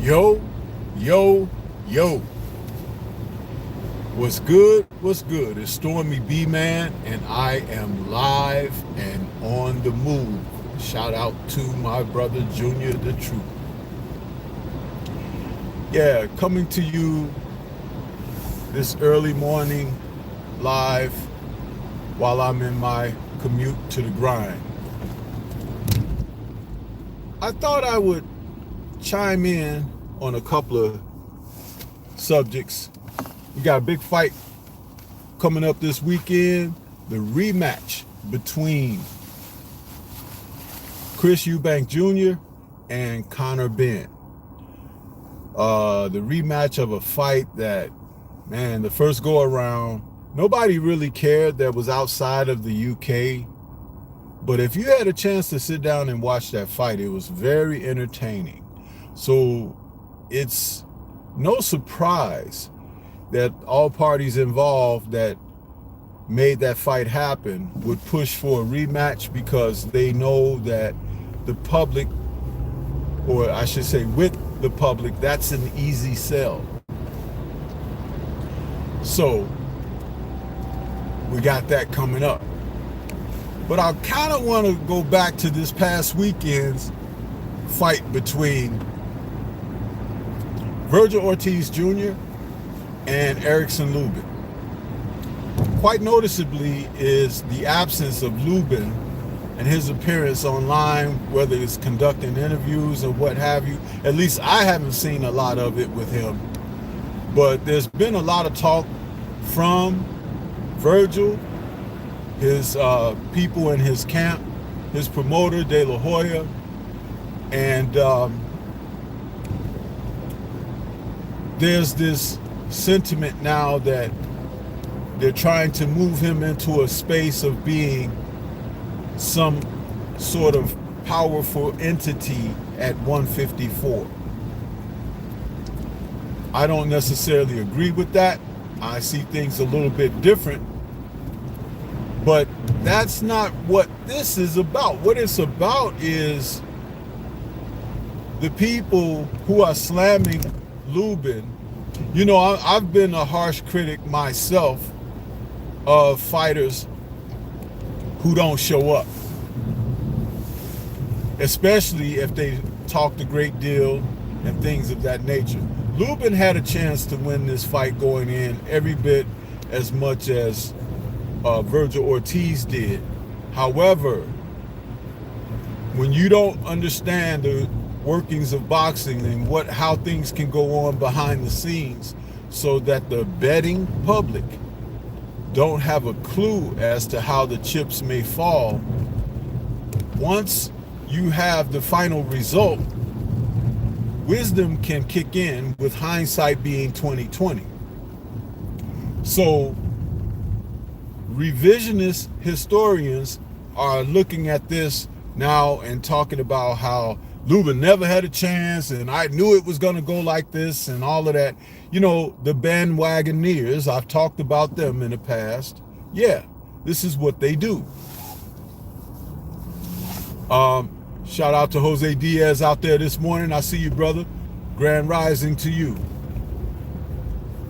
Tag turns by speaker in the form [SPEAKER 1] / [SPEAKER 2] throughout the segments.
[SPEAKER 1] Yo, yo, yo. What's good? What's good? It's STORMYBMAN, and I am live and on the move. Shout out to my brother Junior the Truth. Yeah, coming to you this early morning live while I'm in my commute to the grind. I thought I would chime in on a couple of subjects. We got a big fight coming up this weekend, the rematch between Chris EUBANK Jr. and Conor Benn. The rematch of a fight that, man, the first go around, nobody really cared that was outside of the UK. But if you had a chance to sit down and watch that fight, it was very entertaining. So it's no surprise that all parties involved that made that fight happen would push for a rematch, because they know that the public, or I should say with the public, that's an easy sell. So we got that coming up. But I kind of want to go back to this past weekend's fight between Vergil Ortiz Jr. and Erickson Lubin. Quite noticeably is the absence of Lubin and his appearance online, whether it's conducting interviews or what have you. At least I haven't seen a lot of it with him. But there's been a lot of talk from Vergil, his people in his camp, his promoter, De La Hoya, and there's this sentiment now that they're trying to move him into a space of being some sort of powerful entity at 154. I don't necessarily agree with that. I see things a little bit different. But that's not what this is about. What it's about is the people who are slamming Lubin. You know, I've been a harsh critic myself of fighters who don't show up, especially if they talked a great deal and things of that nature. Lubin had a chance to win this fight going in every bit as much as Vergil Ortiz did. However, when you don't understand the workings of boxing and how things can go on behind the scenes, so that the betting public don't have a clue as to how the chips may fall, once you have the final result, wisdom can kick in, with hindsight being 20/20. So revisionist historians are looking at this now and talking about how Lubin never had a chance, and I knew it was going to go like this and all of that. You know, the bandwagoneers, I've talked about them in the past. Yeah, this is what they do. Shout out to Jose Diaz out there this morning. I see you, brother. Grand rising to you.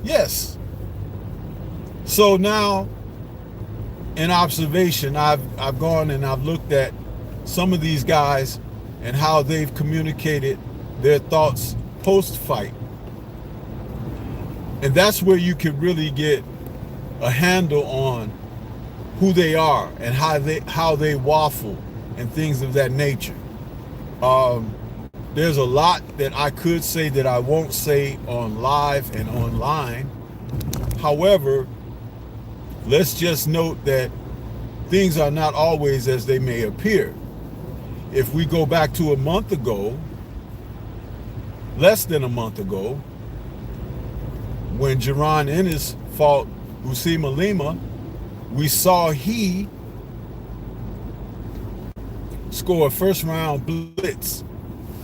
[SPEAKER 1] Yes. So now, in observation, I've gone and I've looked at some of these guys and how they've communicated their thoughts post-fight. And that's where you can really get a handle on who they are and how they waffle and things of that nature. There's a lot that I could say that I won't say on live and online. However, let's just note that things are not always as they may appear. If we go back to a month ago, less than a month ago, when Jaron Ennis fought Usima Lima, we saw he score a first round blitz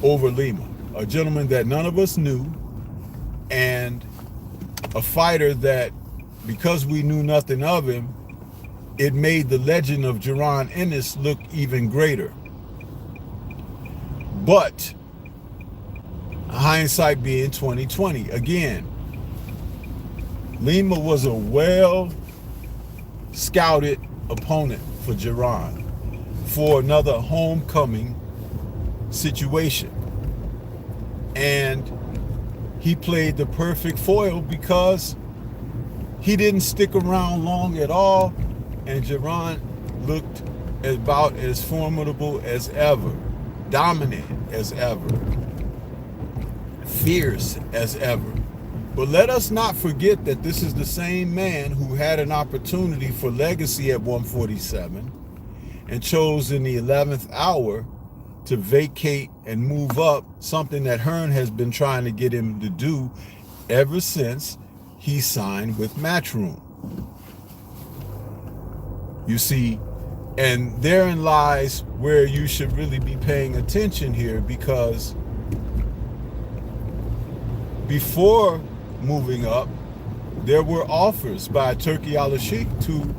[SPEAKER 1] over Lima, a gentleman that none of us knew, and a fighter that, because we knew nothing of him, it made the legend of Jaron Ennis look even greater. But hindsight being 2020. Again, Lima was a well scouted opponent for Giron for another homecoming situation, and he played the perfect foil because he didn't stick around long at all, and Giron looked about as formidable as ever, dominant as ever, fierce as ever. But let us not forget that this is the same man who had an opportunity for legacy at 147 and chose in the 11th hour to vacate and move up, something that Hearn has been trying to get him to do ever since he signed with Matchroom. You see, and therein lies where you should really be paying attention here, because before moving up, there were offers by Turki Al-Sheikh to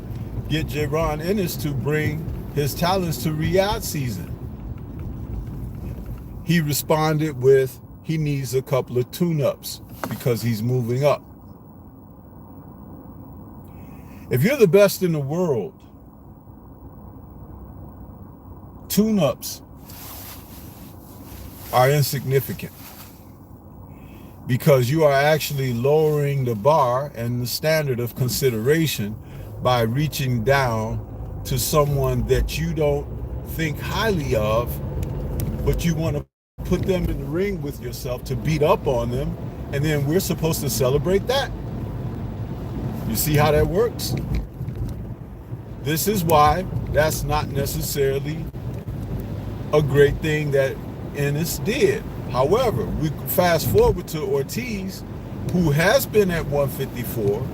[SPEAKER 1] get Giron Ennis to bring his talents to Riyadh season. He responded with he needs a couple of tune-ups because he's moving up. If you're the best in the world, tune-ups are insignificant, because you are actually lowering the bar and the standard of consideration by reaching down to someone that you don't think highly of, but you want to put them in the ring with yourself to beat up on them, and then we're supposed to celebrate that. You see how that works? This is why that's not necessarily a great thing that Ennis did. However, we fast forward to Ortiz, who has been at 154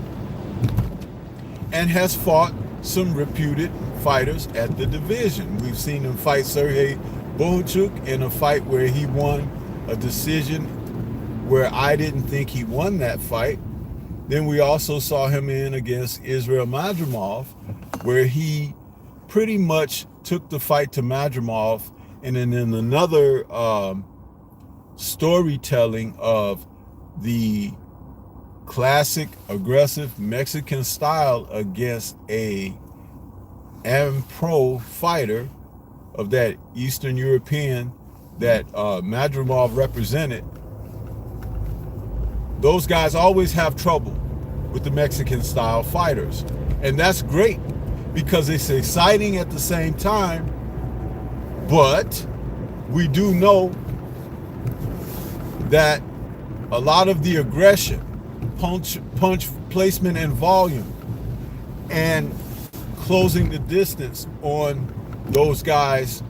[SPEAKER 1] and has fought some reputed fighters at the division. We've seen him fight Sergey Bohachuk in a fight where he won a decision where I didn't think he won that fight. Then we also saw him in against Israel Madrimov, where he pretty much took the fight to Madrimov, and then in another storytelling of the classic aggressive Mexican style against a pro fighter of that Eastern European that Madrimov represented. Those guys always have trouble with the Mexican style fighters, and that's great because it's exciting at the same time. But we do know that a lot of the aggression, punch placement and volume, and closing the distance on those guys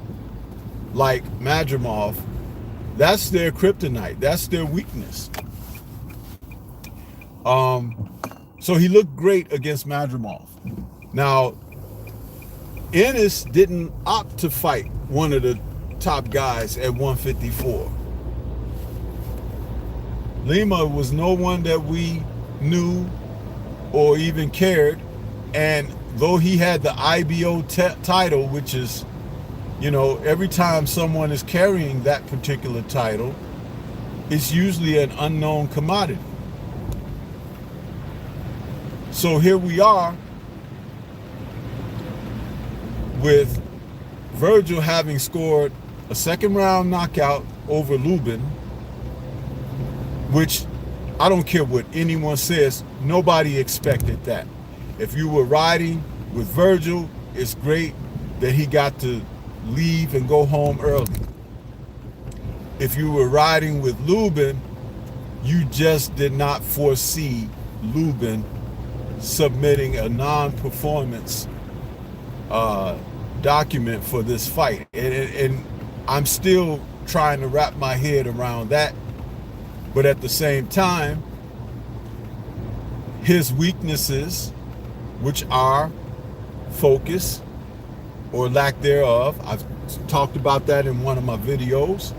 [SPEAKER 1] like Madrimov, that's their kryptonite, that's their weakness. So he looked great against Madrimov. Now, Ennis didn't opt to fight one of the top guys at 154. Lima was no one that we knew or even cared, and though he had the IBO title, which is, you know, every time someone is carrying that particular title, it's usually an unknown commodity. So here we are with Virgil having scored a second round knockout over Lubin, which I don't care what anyone says, nobody expected that. If you were riding with Virgil, it's great that he got to leave and go home early. If you were riding with Lubin, you just did not foresee Lubin submitting a non-performance document for this fight. And I'm still trying to wrap my head around that. But at the same time, his weaknesses, which are focus or lack thereof, I've talked about that in one of my videos,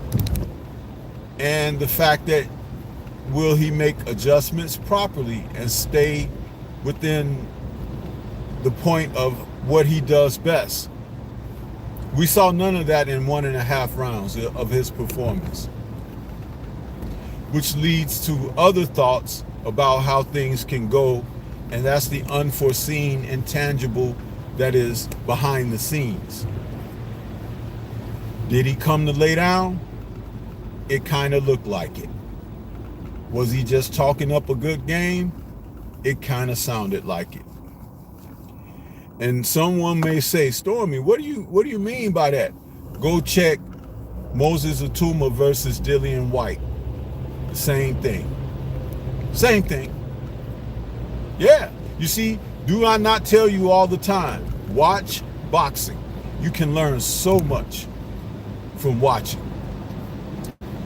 [SPEAKER 1] and the fact that will he make adjustments properly and stay within the point of what he does best. We saw none of that in 1.5 rounds of his performance. which leads to other thoughts about how things can go, and that's the unforeseen, intangible that is behind the scenes. Did he come to lay down? It kind of looked like it. Was he just talking up a good game? It kind of sounded like it. And someone may say, Stormy, what do you mean by that? Go check Moses Atuma versus Dillian White. Same thing. Same thing. Yeah. You see, do I not tell you all the time? Watch boxing. You can learn so much from watching.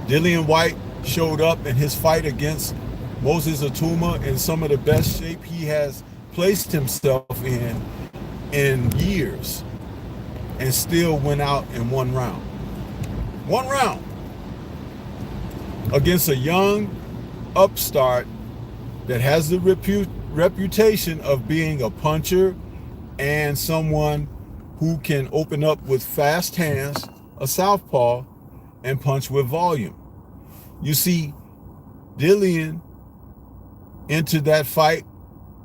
[SPEAKER 1] Dillian White showed up in his fight against Moses Atuma in some of the best shape he has placed himself in years, and still went out in one round. One round against a young upstart that has the reputation of being a puncher and someone who can open up with fast hands, a southpaw, and punch with volume. You see, Dillian entered that fight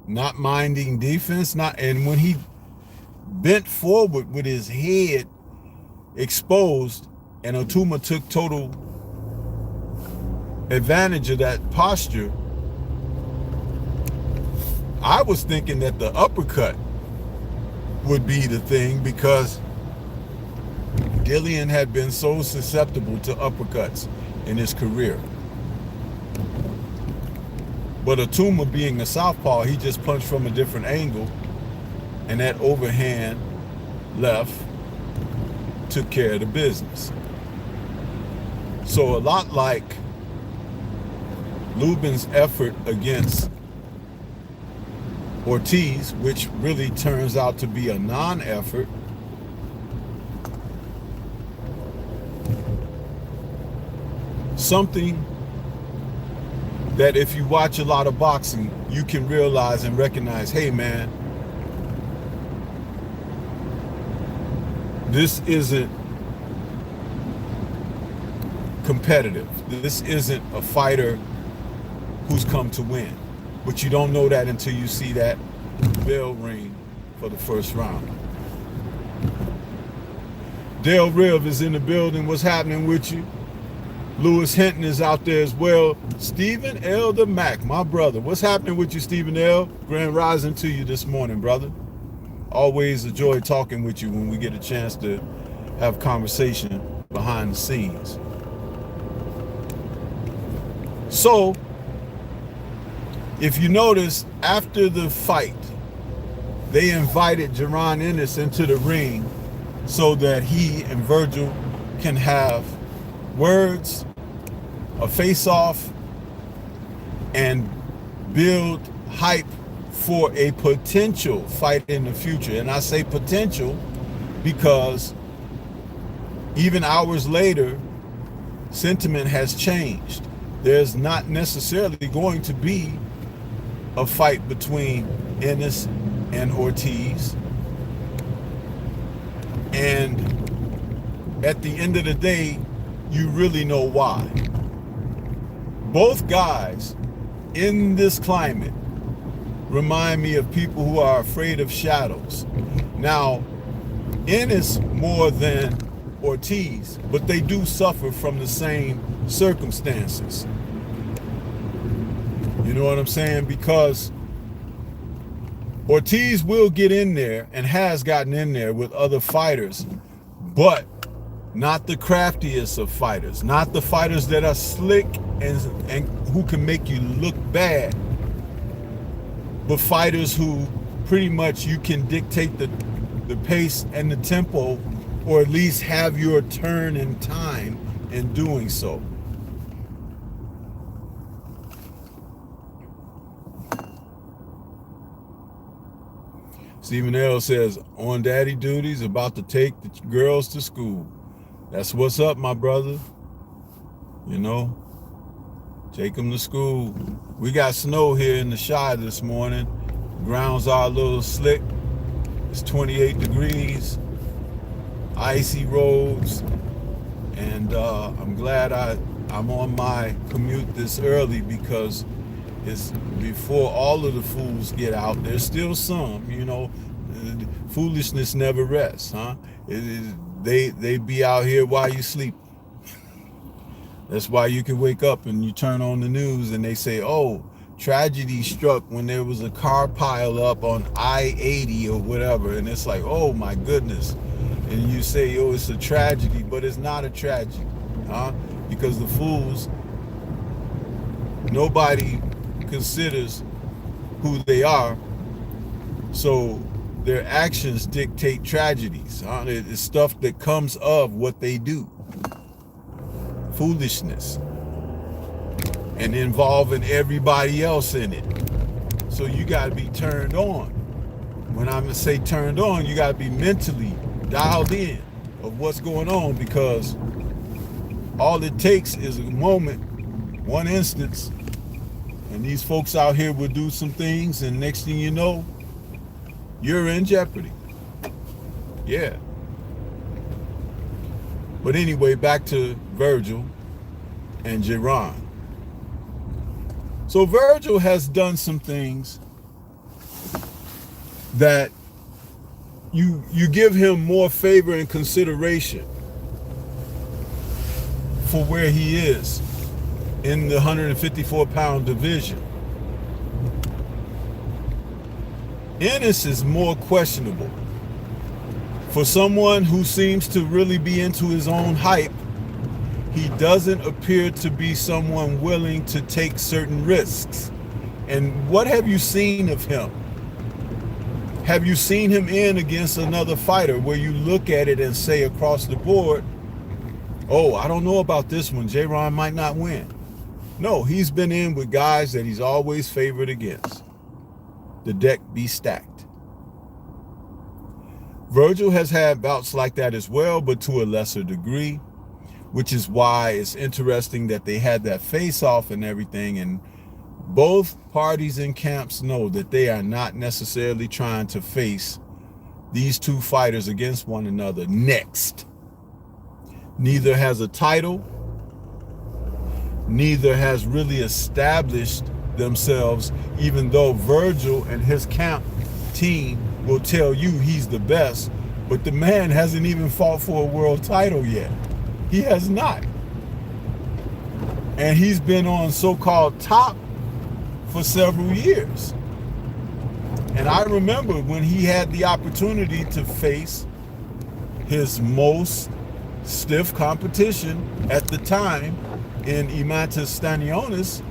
[SPEAKER 1] not minding defense, and when he bent forward with his head exposed, and Atuma took total advantage of that posture, I was thinking that the uppercut would be the thing, because Dillian had been so susceptible to uppercuts in his career. But Atuma, being a southpaw, he just punched from a different angle, and that overhand left took care of the business. So a lot like Lubin's effort against Ortiz, which really turns out to be a non-effort, something that if you watch a lot of boxing, you can realize and recognize, hey man, this isn't competitive. This isn't a fighter who's come to win. But you don't know that until you see that bell ring for the first round. Dale Riv is in the building. What's happening with you? Lewis Hinton is out there as well. Stephen L. the Mac, my brother. What's happening with you, Stephen L.? Grand rising to you this morning, brother. Always a joy talking with you when we get a chance to have conversation behind the scenes. So, if you notice, after the fight, they invited Jaron Ennis into the ring so that he and Virgil can have words, a face-off, and build hype for a potential fight in the future. And I say potential because even hours later, sentiment has changed. There's not necessarily going to be a fight between Ennis and Ortiz. And at the end of the day, you really know why. Both guys in this climate remind me of people who are afraid of shadows. Now, Ennis more than Ortiz, but they do suffer from the same circumstances. You know what I'm saying? Because Ortiz will get in there and has gotten in there with other fighters, but not the craftiest of fighters, not the fighters that are slick and who can make you look bad, but fighters who pretty much you can dictate the pace and the tempo, or at least have your turn in time in doing so. Stephen L. says, on daddy duties, about to take the girls to school. That's what's up, my brother. You know, take them to school. We got snow here in the Shire this morning. Grounds are a little slick. It's 28 degrees, icy roads, and I'm glad I I'm on my commute this early because it's before all of the fools get out. There's still some, you know. Foolishness never rests, huh? They be out here while you sleep. That's why you can wake up and you turn on the news and they say, oh, tragedy struck when there was a car pile up on I-80 or whatever. And it's like, oh my goodness. And you say, oh, it's a tragedy, but it's not a tragedy, huh? Because the fools, nobody considers who they are. So their actions dictate tragedies, huh? It's stuff that comes of what they do. Foolishness. And involving everybody else in it. So you got to be turned on. When I'm going to say turned on, you got to be mentally dialed in of what's going on, because all it takes is a moment, one instance, and these folks out here will do some things, and next thing you know, you're in jeopardy. Yeah. But anyway, back to Virgil and Geron. So Virgil has done some things that you give him more favor and consideration for where he is in the 154-pound division. Ennis is more questionable. For someone who seems to really be into his own hype, he doesn't appear to be someone willing to take certain risks. And what have you seen of him? Have you seen him in against another fighter where you look at it and say across the board, oh, I don't know about this one, J-Ron might not win? No, he's been in with guys that he's always favored against. The deck be stacked. Virgil has had bouts like that as well, but to a lesser degree, which is why it's interesting that they had that face-off and everything, and both parties and camps know that they are not necessarily trying to face these two fighters against one another next. Neither has a title, neither has really established themselves, even though Virgil and his camp team will tell you he's the best, but the man hasn't even fought for a world title yet. He has not. And he's been on so-called top for several years. And I remember when he had the opportunity to face his most stiff competition at the time in Eimantas Stanionis,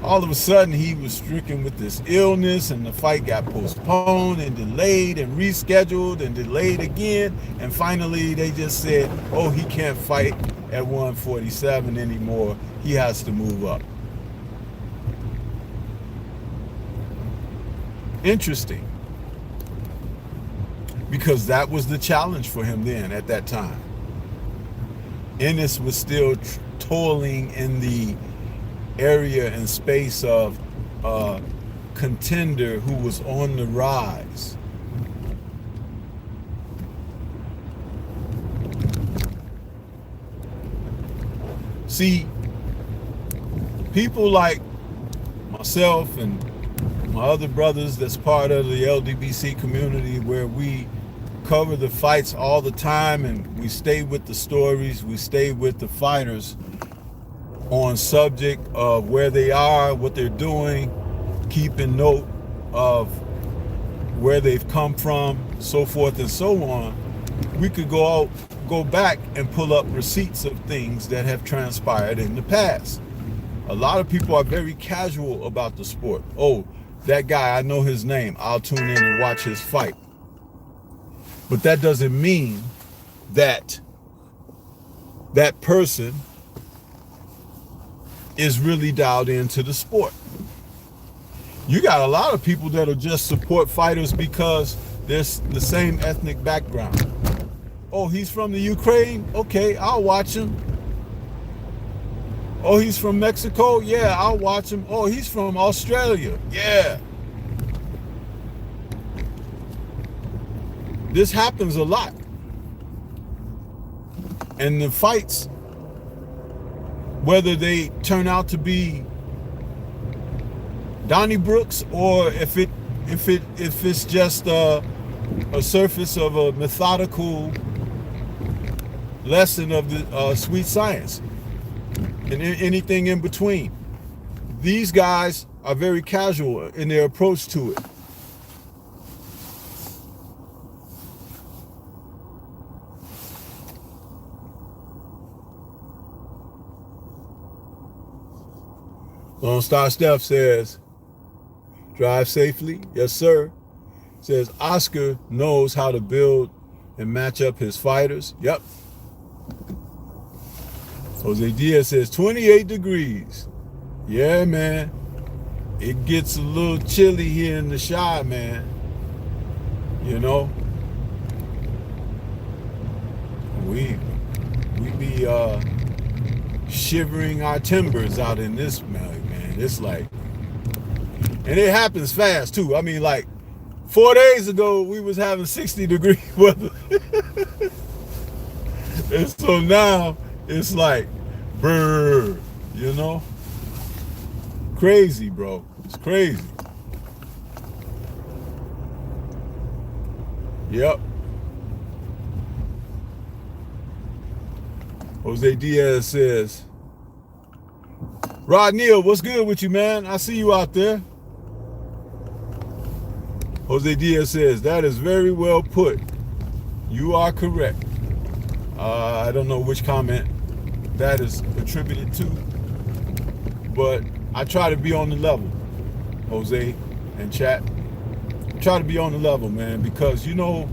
[SPEAKER 1] all of a sudden he was stricken with this illness, and the fight got postponed and delayed and rescheduled and delayed again, and finally they just said, oh, he can't fight at 147 anymore, he has to move up. Interesting, because that was the challenge for him then at that time. Ennis was still toiling in the area and space of a contender who was on the rise. See, people like myself and my other brothers that's part of the LDBC community, where we cover the fights all the time and we stay with the stories, we stay with the fighters on subject of where they are, what they're doing, keeping note of where they've come from, so forth and so on. We could go back and pull up receipts of things that have transpired in the past. A lot of people are very casual about the sport. Oh, that guy, I know his name, I'll tune in and watch his fight. But that doesn't mean that that person is really dialed into the sport. You got a lot of people that'll just support fighters because there's the same ethnic background. Oh, he's from the Ukraine? Okay, I'll watch him. Oh, he's from Mexico? Yeah, I'll watch him. Oh, he's from Australia? Yeah. This happens a lot. And the fights whether they turn out to be Donnybrooks or if it's just a surface of a methodical lesson of the sweet science and anything in between. These guys are very casual in their approach to it. Lone Star Steph says, drive safely. Yes, sir. Says Oscar knows how to build and match up his fighters. Yep. Jose Diaz says 28 degrees. Yeah, man. It gets a little chilly here in the Shy, man. You know? We be shivering our timbers out in this, man. It's like, and it happens fast too. I mean, like 4 days ago, we was having 60-degree weather. And so now it's like, brr, you know? Crazy, bro. It's crazy. Yep. Jose Diaz says, Rod Neal, what's good with you, man? I see you out there. Jose Diaz says, that is very well put. You are correct. I don't know which comment that is attributed to, but I try to be on the level, Jose and chat. I try to be on the level, man, because, you know,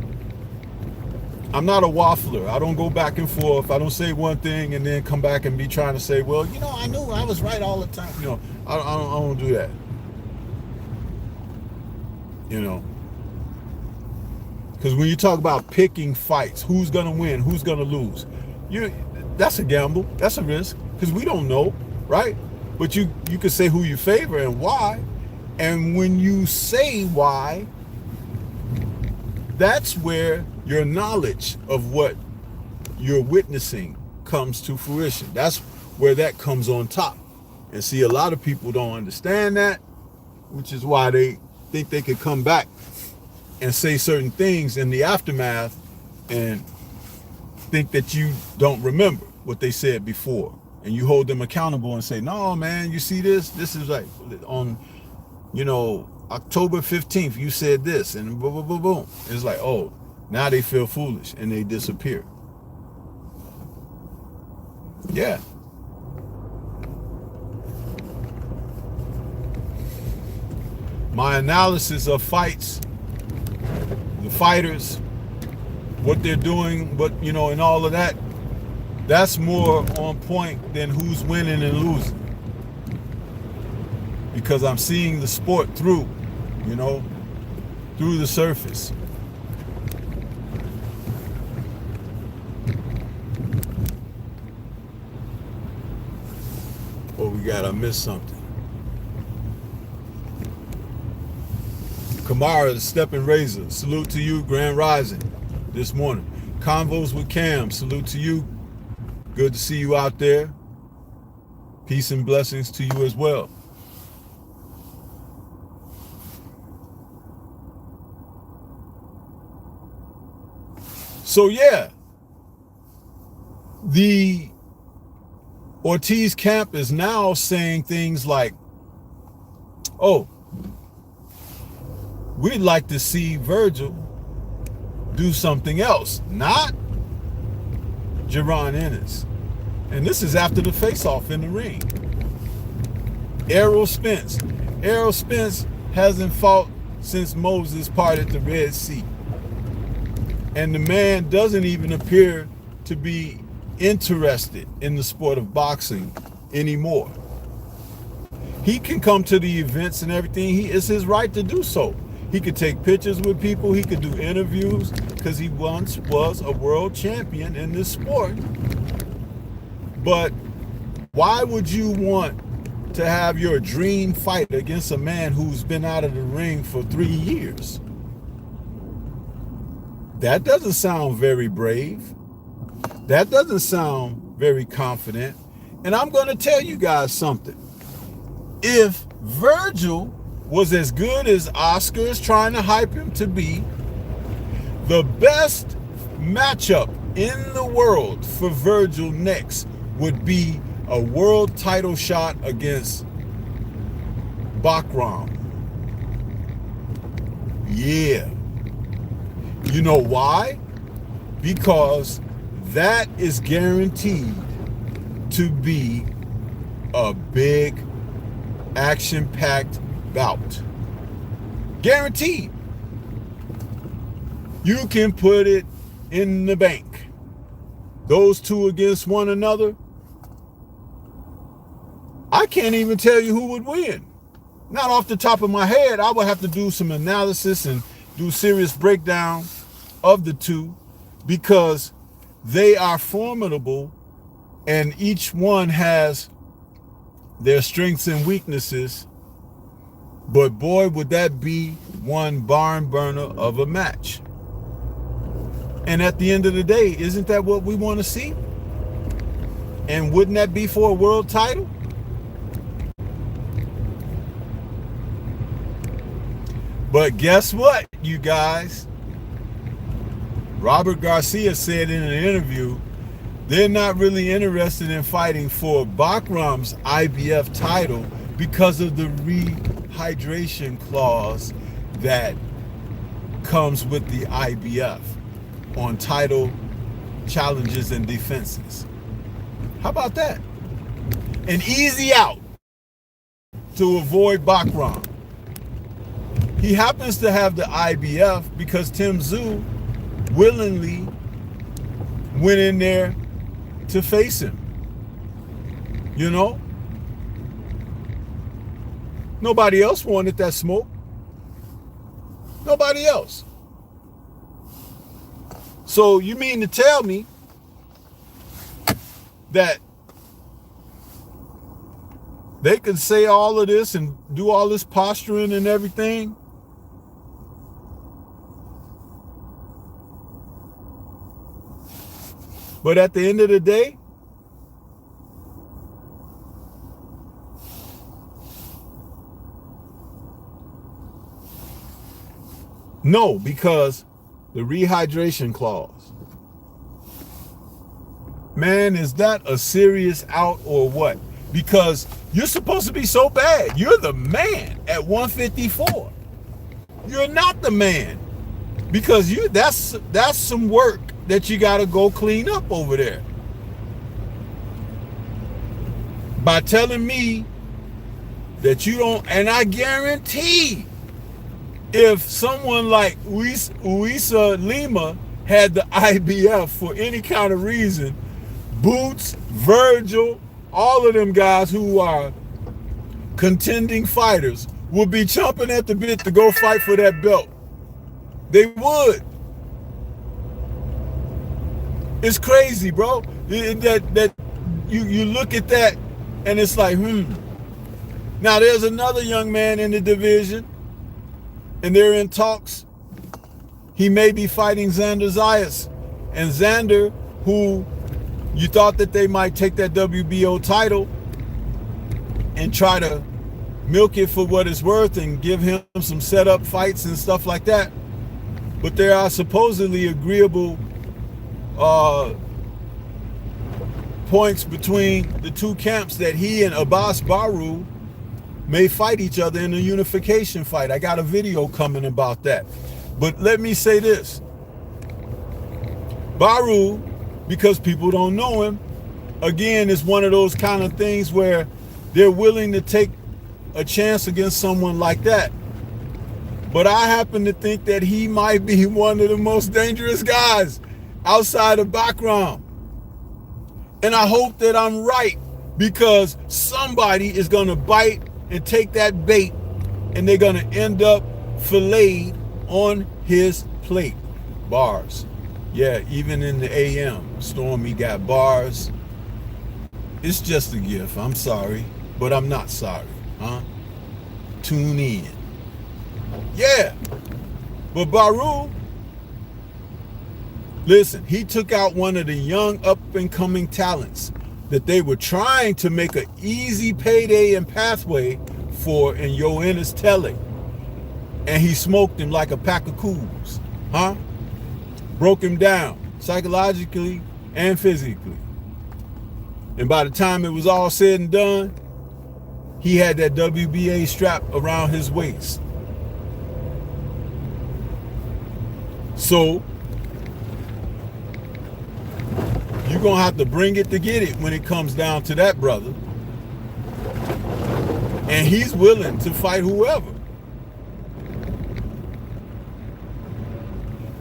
[SPEAKER 1] I'm not a waffler. I don't go back and forth. I don't say one thing and then come back and be trying to say, well, you know, I knew I was right all the time. You know, I don't do that. You know, because when you talk about picking fights, who's going to win, who's going to lose, that's a gamble. That's a risk because we don't know, right? But you could say who you favor and why. And when you say why, that's where your knowledge of what you're witnessing comes to fruition. That's where that comes on top. And see, a lot of people don't understand that, which is why they think they could come back and say certain things in the aftermath and think that you don't remember what they said before. And you hold them accountable and say, no, man, you see this? This is like on, you know, October 15th, you said this, and boom, boom, boom, boom. It's like, oh, now they feel foolish and they disappear. Yeah. My analysis of fights, the fighters, what they're doing, but, you know, and all of that, that's more on point than who's winning and losing. Because I'm seeing the sport through, you know, through the surface. Oh, we got, I missed something. Kamara, the Stepping Razor, salute to you, Grand Rising this morning. Convos with Cam, salute to you. Good to see you out there. Peace and blessings to you as well. So yeah, the Ortiz camp is now saying things like, oh, we'd like to see Virgil do something else, not Jaron Ennis. And this is after the face-off in the ring. Errol Spence. Errol Spence hasn't fought since Moses parted the Red Sea. And the man doesn't even appear to be interested in the sport of boxing anymore. He can come to the events and everything. It's his right to do so. He could take pictures with people. He could do interviews because he once was a world champion in this sport. But why would you want to have your dream fight against a man who's been out of the ring for 3 years? That doesn't sound very brave. That doesn't sound very confident. And I'm going to tell you guys something. If Virgil was as good as Oscar is trying to hype him to be, the best matchup in the world for Virgil next would be a world title shot against BACKTRACKING. Yeah. You know why? Because that is guaranteed to be a big, action-packed bout. Guaranteed. You can put it in the bank. Those two against one another, I can't even tell you who would win. Not off the top of my head. I would have to do some analysis and do serious breakdown of the two, because they are formidable and each one has their strengths and weaknesses. But boy, would that be one barn burner of a match. And at the end of the day, isn't that what we want to see? And wouldn't that be for a world title? But guess what, you guys? Robert Garcia said in an interview, they're not really interested in fighting for Backram's IBF title because of the rehydration clause that comes with the IBF on title challenges and defenses. How about that? An easy out to avoid Backram. He happens to have the IBF because Tim Tszyu willingly went in there to face him. You know? Nobody else wanted that smoke. Nobody else. So you mean to tell me that they can say all of this and do all this posturing and everything, but at the end of the day, no, because the rehydration clause. Man, is that a serious out or what? Because you're supposed to be so bad. You're the man at 154. You're not the man. Because that's some work that you got to go clean up over there. By telling me that you don't, and I guarantee if someone like Uisa Lima had the IBF for any kind of reason, Boots, Virgil, all of them guys who are contending fighters would be chomping at the bit to go fight for that belt. They would. It's crazy, bro. That you look at that and it's like, Now there's another young man in the division and they're in talks. He may be fighting Xander Zayas. And Xander, who you thought that they might take that WBO title and try to milk it for what it's worth and give him some setup fights and stuff like that. But there are supposedly agreeable points between the two camps that he and Abbas Baru may fight each other in a unification fight. I got a video coming about that. But let me say this. Baru, because people don't know him, again, is one of those kind of things where they're willing to take a chance against someone like that. But I happen to think that he might be one of the most dangerous guys outside of Backram. And I hope that I'm right, because somebody is going to bite and take that bait and they're going to end up filleted on his plate. Bars. Yeah, even in the AM, Stormy got bars. It's just a gift. I'm sorry, but I'm not sorry. Tune in. Yeah. But Baru, listen, he took out one of the young up-and-coming talents that they were trying to make an easy payday and pathway for in Yoenis Telly. And he smoked him like a pack of cools, huh? Broke him down psychologically and physically. And by the time it was all said and done, he had that WBA strap around his waist. So you're going to have to bring it to get it when it comes down to that, brother. And he's willing to fight whoever.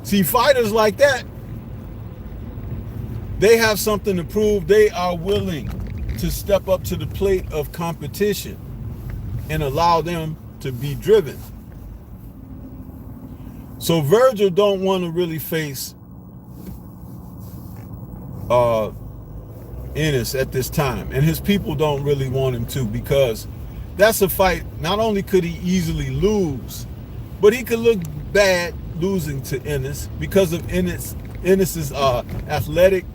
[SPEAKER 1] See, fighters like that, they have something to prove. They are willing to step up to the plate of competition and allow them to be driven. So Virgil don't want to really face Ennis at this time, and his people don't really want him to, because that's a fight. Not only could he easily lose, but he could look bad losing to Ennis because of Ennis's athletic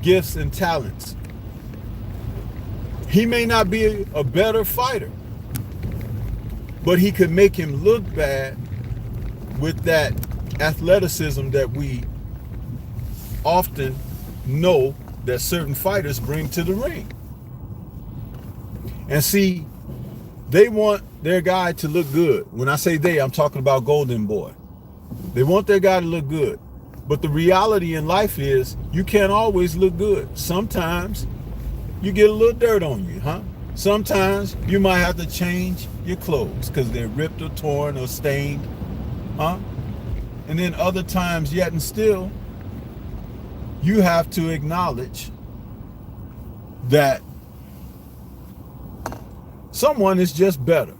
[SPEAKER 1] gifts and talents. He may not be a better fighter, but he could make him look bad with that athleticism that we often know that certain fighters bring to the ring. And see, they want their guy to look good. When I say they, I'm talking about Golden Boy. They want their guy to look good. But the reality in life is you can't always look good. Sometimes you get a little dirt on you, huh? Sometimes you might have to change your clothes because they're ripped or torn or stained, huh? And then other times, yet and still, you have to acknowledge that someone is just better.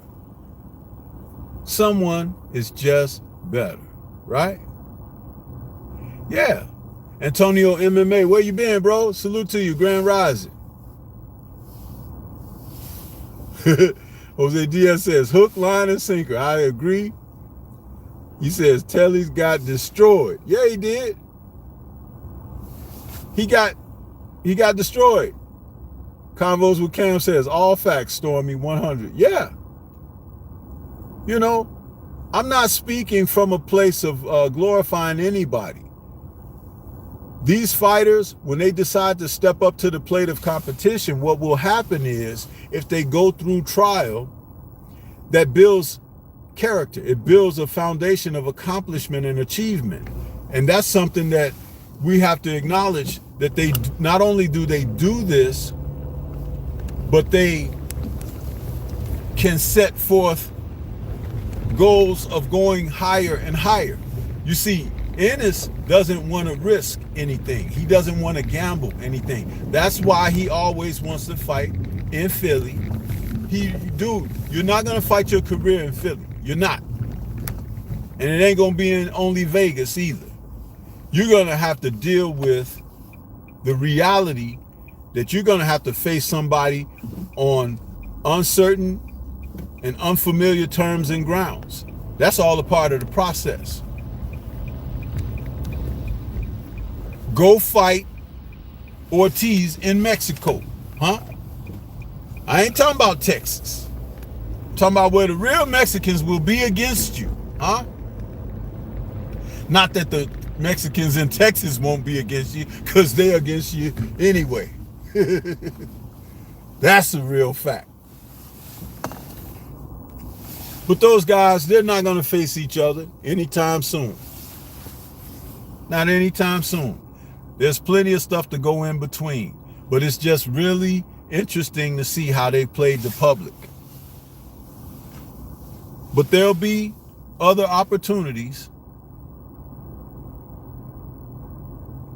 [SPEAKER 1] Someone is just better, right? Yeah. Antonio MMA, where you been, bro? Salute to you, Grand Rising. Jose Diaz says, hook, line, and sinker. I agree. He says, Telly's got destroyed. Yeah, he did. He got destroyed. Convos with Cam says, all facts, Stormy 100. Yeah. You know, I'm not speaking from a place of glorifying anybody. These fighters, when they decide to step up to the plate of competition, what will happen is, if they go through trial, that builds character. It builds a foundation of accomplishment and achievement. And that's something that we have to acknowledge, that they not only do they do this, but they can set forth goals of going higher and higher. You see, Ennis doesn't want to risk anything. He doesn't want to gamble anything. That's why he always wants to fight in Philly. Dude, you're not going to fight your career in Philly. You're not. And it ain't going to be in only Vegas either. You're going to have to deal with the reality that you're going to have to face somebody on uncertain and unfamiliar terms and grounds. That's all a part of the process. Go fight Ortiz in Mexico, huh? I ain't talking about Texas. I'm talking about where the real Mexicans will be against you, huh? Not that the Mexicans in Texas won't be against you, because they're against you anyway. That's a real fact. But those guys, they're not going to face each other anytime soon. Not anytime soon. There's plenty of stuff to go in between. But it's just really interesting to see how they played the public. But there'll be other opportunities.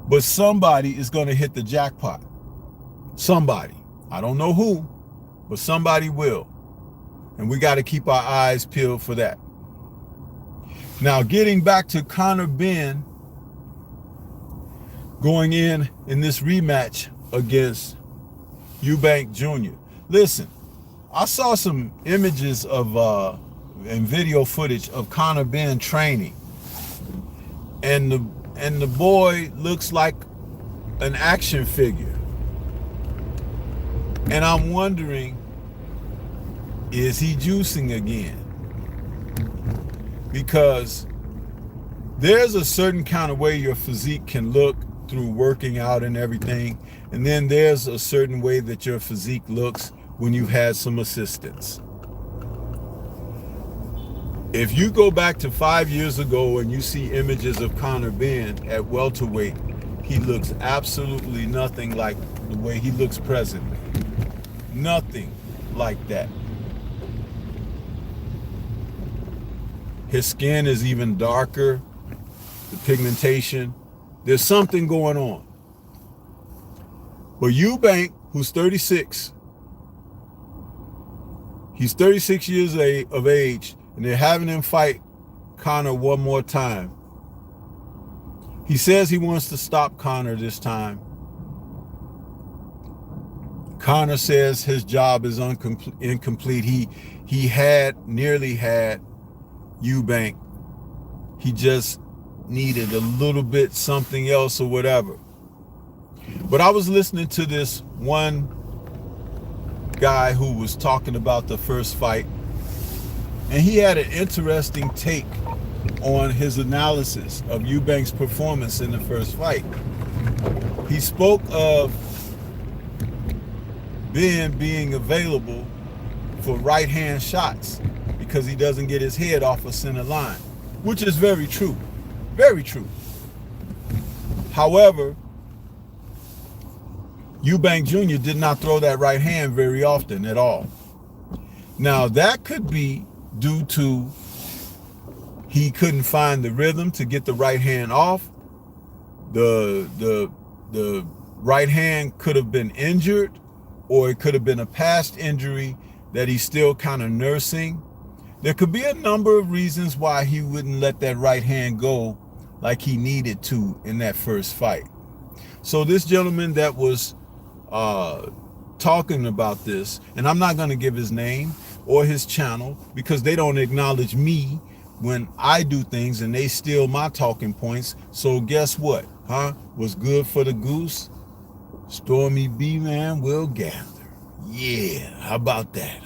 [SPEAKER 1] But somebody is going to hit the jackpot. Somebody. I don't know who, but somebody will. And we got to keep our eyes peeled for that. Now, getting back to Conor Ben going in this rematch against EUBANK Jr. Listen, I saw some images of and video footage of Conor Ben training, and the boy looks like an action figure. And I'm wondering, is he juicing again? Because there's a certain kind of way your physique can look through working out and everything. And then there's a certain way that your physique looks when you've had some assistance. If you go back to 5 years ago and you see images of Conor Benn at welterweight, he looks absolutely nothing like the way he looks presently. Nothing like that. His skin is even darker, the pigmentation. There's something going on. But EUBANK, who's 36, he's 36 years of age, and they're having him fight Conor one more time. He says he wants to stop Conor this time. Conor says his job is incomplete. He nearly had EUBANK. He just needed a little bit something else or whatever. But I was listening to this one guy who was talking about the first fight, and he had an interesting take on his analysis of EUBANK's performance in the first fight. He spoke of Ben being available for right-hand shots because he doesn't get his head off a center line, which is very true. Very true. However, EUBANK Jr. did not throw that right hand very often at all. Now, that could be due to he couldn't find the rhythm to get the right hand off. The right hand could have been injured, or it could have been a past injury that he's still kind of nursing. There could be a number of reasons why he wouldn't let that right hand go like he needed to in that first fight. So this gentleman that was talking about this, and I'm not going to give his name or his channel because they don't acknowledge me when I do things and they steal my talking points. So guess what? What's good for the goose, STORMYBMAN will gather. Yeah, how about that,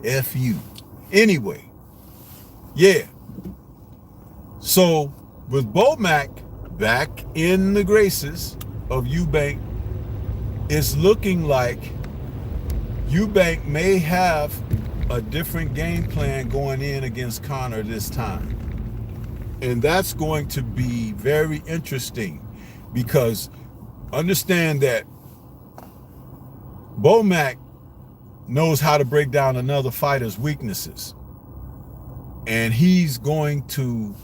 [SPEAKER 1] F you. Anyway, yeah. So with BOMAC back in the graces of EUBANK, it's looking like EUBANK may have a different game plan going in against Conor this time. And that's going to be very interesting because understand that BOMAC knows how to break down another fighter's weaknesses. And he's going to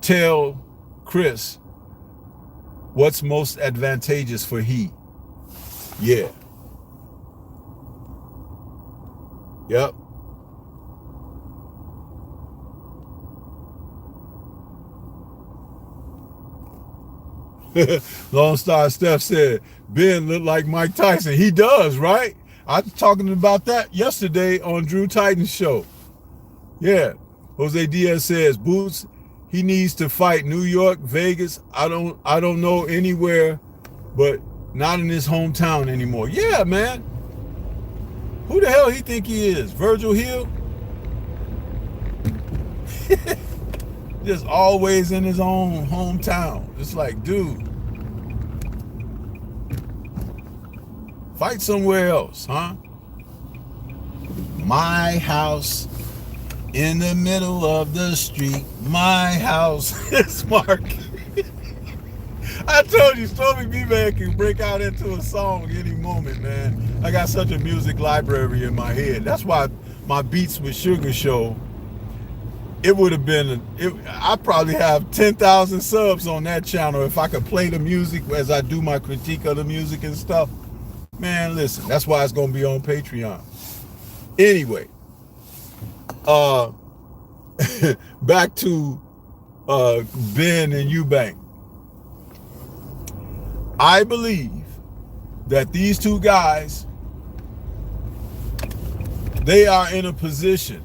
[SPEAKER 1] tell Chris what's most advantageous for he. Yeah. Yep. Lone Star Steph said, Ben looked like Mike Tyson. He does, right? I was talking about that yesterday on Drew Titan's show. Yeah. Jose Diaz says, Boots, he needs to fight New York, Vegas. I don't know anywhere, but not in his hometown anymore. Yeah, man. Who the hell he think he is? Virgil Hill? Just always in his own hometown. It's like, dude, fight somewhere else, huh? My house in the middle of the street. My house. It's Mark. I told you, STORMYBMAN can break out into a song any moment, man. I got such a music library in my head. That's why my Beats with Sugar show, it would have been, I probably have 10,000 subs on that channel if I could play the music as I do my critique of the music and stuff. Man, listen, that's why it's going to be on Patreon. Anyway, back to Ben and EUBANK. I believe that these two guys, they are in a position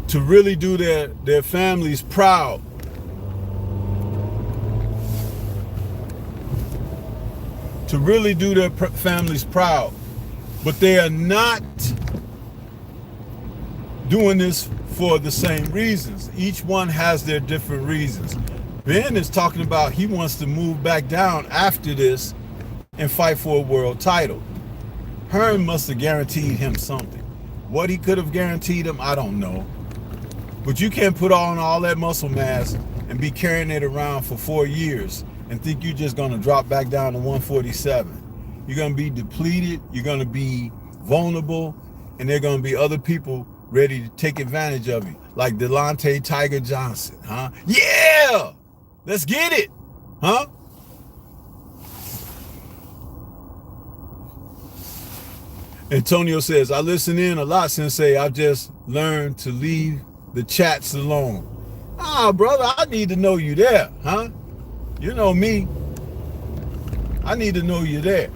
[SPEAKER 1] to really do their families proud. to really do their families proud. But they are not doing this for the same reasons. Each one has their different reasons. Ben is talking about he wants to move back down after this and fight for a world title. Hearn must have guaranteed him something. What he could have guaranteed him, I don't know. But you can't put on all that muscle mass and be carrying it around for 4 years and think you're just going to drop back down to 147. You're going to be depleted, you're going to be vulnerable, and there are going to be other people ready to take advantage of you, like Delonte Tiger Johnson, huh? Yeah! Let's get it, huh? Antonio says, I listen in a lot, Sensei. I've just learned to leave the chats alone. Ah, brother, I need to know you there, huh? You know me. I need to know you there.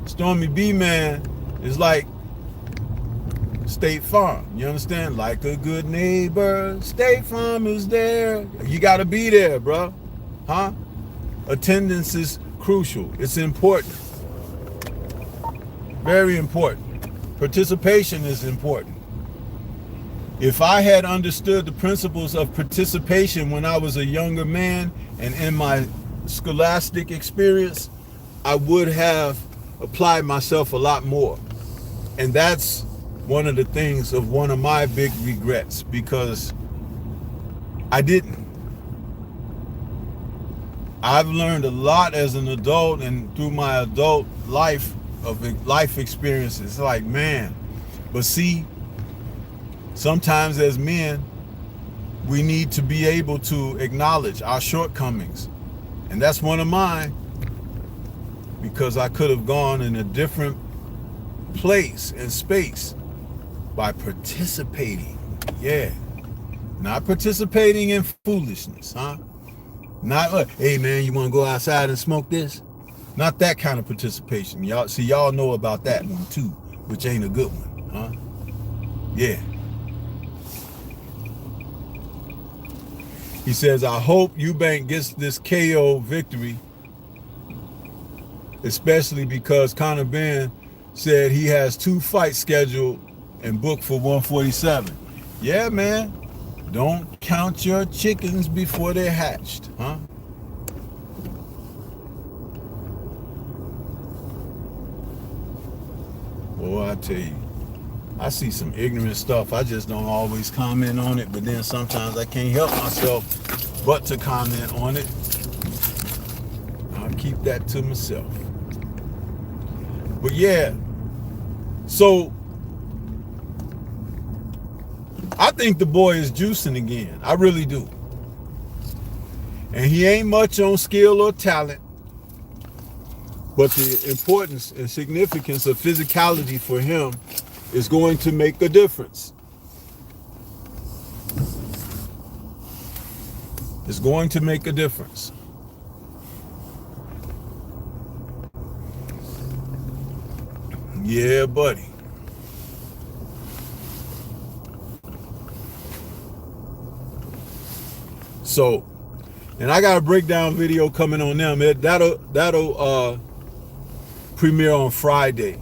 [SPEAKER 1] STORMYBMAN is like State Farm. You understand? Like a good neighbor, State Farm is there. You got to be there, bro. Huh? Attendance is crucial. It's important. Very important. Participation is important. If I had understood the principles of participation when I was a younger man and in my scholastic experience, I would have applied myself a lot more. And that's one of the things of one of my big regrets, because I didn't. I've learned a lot as an adult and through my adult life of life experiences. Like, man, but see, sometimes as men, we need to be able to acknowledge our shortcomings. And that's one of mine, because I could have gone in a different place and space by participating. Yeah. Not participating in foolishness, huh? Not like, hey man, you want to go outside and smoke this? Not that kind of participation. Y'all see, y'all know about that one too, which ain't a good one, huh? Yeah. He says, I hope EUBANK gets this KO victory, especially because Conor Ben said he has 2 fights scheduled and booked for 147. Yeah, man. Don't count your chickens before they're hatched, huh? Boy, I tell you, I see some ignorant stuff. I just don't always comment on it, but then sometimes I can't help myself but to comment on it. I'll keep that to myself. But yeah, so I think the boy is juicing again. I really do. And he ain't much on skill or talent, but the importance and significance of physicality for him is going to make a difference. It's going to make a difference. Yeah, buddy. So, and I got a breakdown video coming on them. That'll premiere on Friday,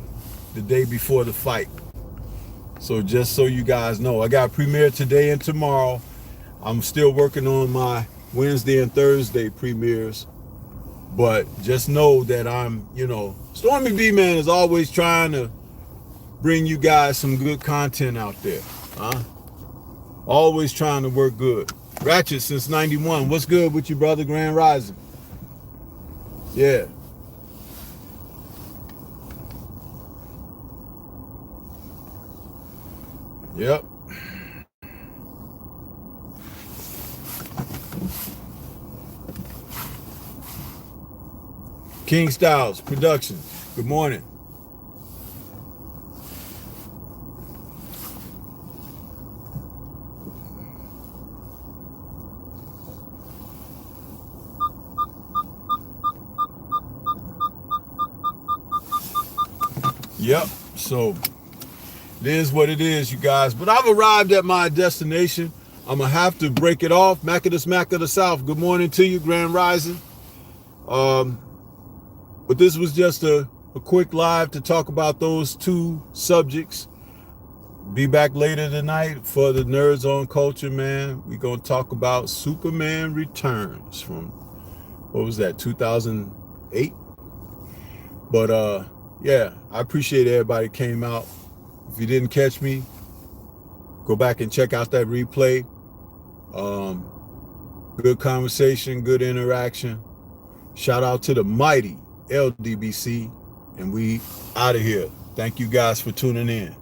[SPEAKER 1] the day before the fight. So just so you guys know, I got premiere today and tomorrow. I'm still working on my Wednesday and Thursday premieres, but just know that I'm, STORMYBMAN is always trying to bring you guys some good content out there, huh? Always trying to work good. Ratchet since 91. What's good with you, brother? Grand Rising. Yeah. Yep. King Styles Productions. Good morning. Yep. So it is what it is, you guys. But I've arrived at my destination. I'm going to have to break it off. Mac of the Smack of the South. Good morning to you, Grand Rising. But this was just a quick live to talk about those two subjects. Be back later tonight for the Nerds on Culture, man. We're going to talk about Superman Returns from, what was that, 2008? But yeah, I appreciate everybody came out. If you didn't catch me, go back and check out that replay. Good conversation, good interaction. Shout out to the mighty LDBC, and we out of here. Thank you guys for tuning in.